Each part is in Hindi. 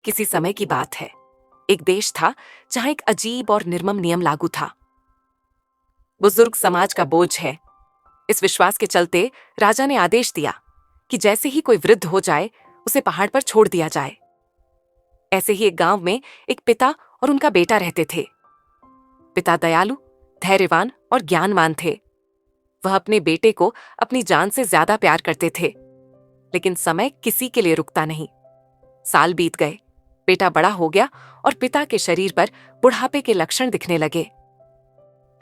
किसी समय की बात है। एक देश था जहां एक अजीब और निर्मम नियम लागू था। बुजुर्ग समाज का बोझ है। इस विश्वास के चलते राजा ने आदेश दिया कि जैसे ही कोई वृद्ध हो जाए उसे पहाड़ पर छोड़ दिया जाए। ऐसे ही एक गांव में एक पिता और उनका बेटा रहते थे। पिता दयालु, धैर्यवान और ज्ञानवान थे। वह अपने बेटे को अपनी जान से ज्यादा प्यार करते थे। लेकिन समय किसी के लिए रुकता नहीं। साल बीत गए, बेटा बड़ा हो गया और पिता के शरीर पर बुढ़ापे के लक्षण दिखने लगे।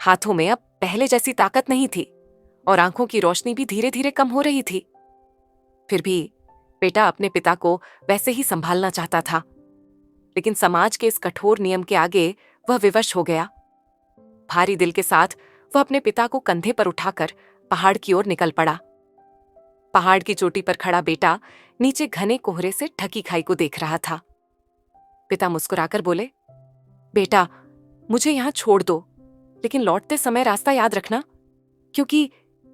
हाथों में अब पहले जैसी ताकत नहीं थी और आंखों की रोशनी भी धीरे धीरे कम हो रही थी। फिर भी बेटा अपने पिता को वैसे ही संभालना चाहता था। लेकिन समाज के इस कठोर नियम के आगे वह विवश हो गया। भारी दिल के साथ वह अपने पिता को कंधे पर उठाकर पहाड़ की ओर निकल पड़ा। पहाड़ की चोटी पर खड़ा बेटा नीचे घने कोहरे से ढकी खाई को देख रहा था। पिता मुस्कुराकर बोले, बेटा, मुझे यहां छोड़ दो, लेकिन लौटते समय रास्ता याद रखना, क्योंकि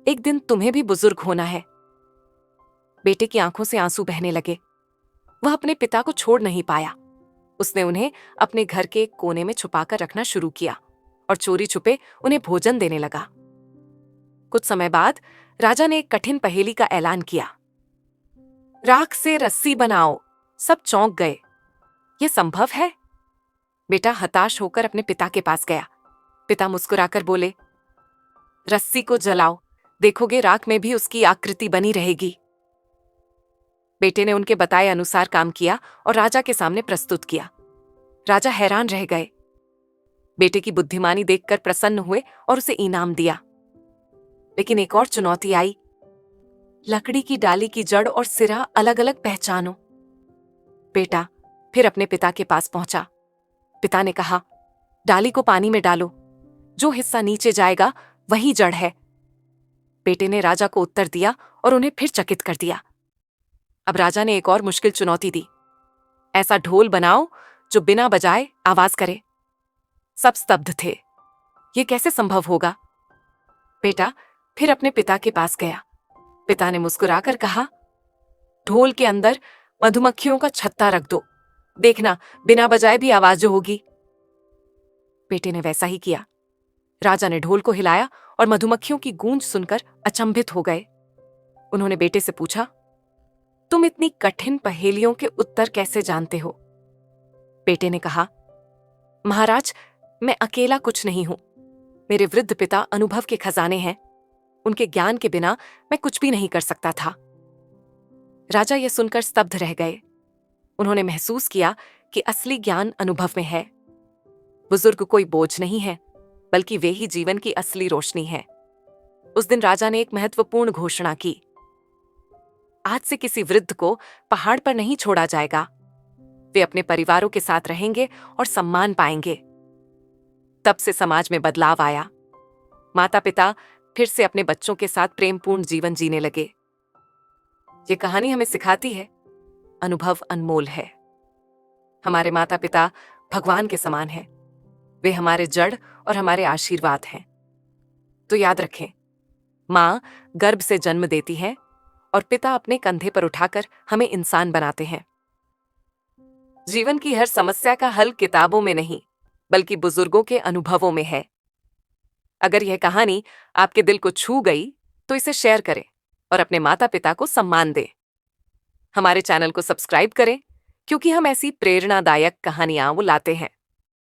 एक दिन तुम्हें भी बुजुर्ग होना है। बेटे की आंखों से आंसू बहने लगे। वह अपने पिता को छोड़ नहीं पाया। उसने उन्हें अपने घर के एक कोने में छुपाकर रखना शुरू किया और चोरी छुपे उन्हें भोजन देने लगा। कुछ समय बाद राजा ने एक कठिन पहेली का ऐलान किया। राख से रस्सी बनाओ। सब चौंक गए। यह संभव है? बेटा हताश होकर अपने पिता के पास गया। पिता मुस्कुराकर बोले, रस्सी को जलाओ, देखोगे राख में भी उसकी आकृति बनी रहेगी। बेटे ने उनके बताए अनुसार काम किया और राजा के सामने प्रस्तुत किया। राजा हैरान रह गए। बेटे की बुद्धिमानी देखकर प्रसन्न हुए और उसे इनाम दिया। लेकिन एक और चुनौती आई। लकड़ी की डाली की जड़ और सिरा अलग अलग पहचानो। बेटा फिर अपने पिता के पास पहुंचा। पिता ने कहा, डाली को पानी में डालो, जो हिस्सा नीचे जाएगा वही जड़ है। बेटे ने राजा को उत्तर दिया और उन्हें फिर चकित कर दिया। अब राजा ने एक और मुश्किल चुनौती दी। ऐसा ढोल बनाओ जो बिना बजाए आवाज करे। सब स्तब्ध थे। यह कैसे संभव होगा? बेटा फिर अपने पिता के पास गया। पिता ने मुस्कुराकर कहा, ढोल के अंदर मधुमक्खियों का छत्ता रख दो, देखना बिना बजाए भी आवाज होगी। बेटे ने वैसा ही किया। राजा ने ढोल को हिलाया और मधुमक्खियों की गूंज सुनकर अचंभित हो गए। उन्होंने बेटे से पूछा, तुम इतनी कठिन पहेलियों के उत्तर कैसे जानते हो? बेटे ने कहा, महाराज, मैं अकेला कुछ नहीं हूं। मेरे वृद्ध पिता अनुभव के खजाने हैं। उनके ज्ञान के बिना मैं कुछ भी नहीं कर सकता था। राजा यह सुनकर स्तब्ध रह गए। उन्होंने महसूस किया कि असली ज्ञान अनुभव में है। बुजुर्ग कोई बोझ नहीं है, बल्कि वे ही जीवन की असली रोशनी है। उस दिन राजा ने एक महत्वपूर्ण घोषणा की। आज से किसी वृद्ध को पहाड़ पर नहीं छोड़ा जाएगा। वे अपने परिवारों के साथ रहेंगे और सम्मान पाएंगे। तब से समाज में बदलाव आया। माता पिता फिर से अपने बच्चों के साथ प्रेमपूर्ण जीवन जीने लगे। ये कहानी हमें सिखाती है, अनुभव अनमोल है। हमारे माता पिता भगवान के समान हैं। वे हमारे जड़ और हमारे आशीर्वाद हैं। तो याद रखें, माँ गर्भ से जन्म देती है और पिता अपने कंधे पर उठाकर हमें इंसान बनाते हैं। जीवन की हर समस्या का हल किताबों में नहीं, बल्कि बुजुर्गों के अनुभवों में है। अगर यह कहानी आपके दिल को छू गई तो इसे शेयर करें और अपने माता पिता को सम्मान दें। हमारे चैनल को सब्सक्राइब करें, क्योंकि हम ऐसी प्रेरणादायक कहानियां लाते हैं।